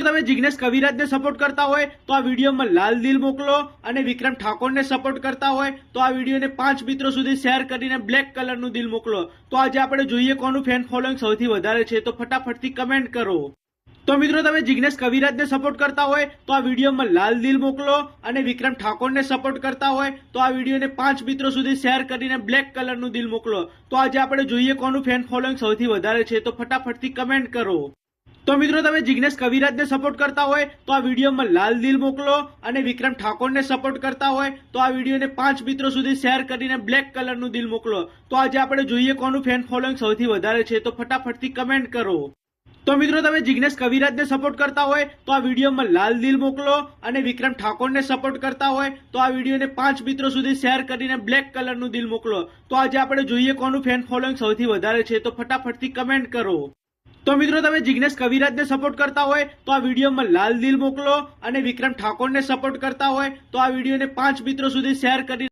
તમે જિગ્નેશ કવિરાજને સપોર્ટ કરતા હોય તો આ વિડીયોમાં લાલ દિલ મોકલો અને વિક્રમ ઠાકોરને સપોર્ટ કરતા હોય તો આ વિડીયોને 5 મિત્રો સુધી શેર કરીને બ્લેક કલરનું દિલ મોકલો। તો આજે આપણે જોઈએ કોનું ફેન ફોલોઈંગ સૌથી વધારે છે, તો ફટાફટથી કમેન્ટ કરો। તો મિત્રો તમે જિગ્નેશ કવિરાજને સપોર્ટ કરતા હોય તો આ વિડીયોમાં લાલ દિલ મોકલો અને વિક્રમ ઠાકોરને સપોર્ટ કરતા હોય તો આ વિડીયોને 5 મિત્રો સુધી શેર કરીને બ્લેક કલરનું દિલ મોકલો। તો આજે આપણે જોઈએ કોનું ફેન ફોલોઈંગ સૌથી વધારે છે, તો ફટાફટથી કમેન્ટ કરો। તો મિત્રો તમે જિગ્નેશ કવિરાજને સપોર્ટ કરતા હોય તો આ વિડીયોમાં લાલ દિલ મોકલો અને વિક્રમ ઠાકોરને સપોર્ટ કરતા હોય તો આ વિડીયોને 5 મિત્રો સુધી શેર કરીને બ્લેક કલરનું દિલ મોકલો। તો આજે આપણે જોઈએ કોનું ફેન ફોલોઈંગ સૌથી વધારે છે, તો ફટાફટથી કમેન્ટ કરો। તો મિત્રો તમે જિગ્નેશ કવિરાજને સપોર્ટ કરતા હોય તો આ વિડીયોમાં લાલ દિલ મોકલો અને વિક્રમ ઠાકોરને સપોર્ટ કરતા હોય તો આ વિડીયોને 5 મિત્રો સુધી શેર કરીને બ્લેક કલરનું દિલ મોકલો। તો આજે આપણે જોઈએ કોનું ફેન ફોલોઈંગ સૌથી વધારે છે, તો ફટાફટથી કમેન્ટ કરો। તો મિત્રો તમે જિગ્નેશ કવિરાજને સપોર્ટ કરતા હોય તો આ વિડીયોમાં લાલ દિલ મોકલો અને વિક્રમ ઠાકોરને સપોર્ટ કરતા હોય તો આ વિડીયોને 5 મિત્રો સુધી શેર કરીને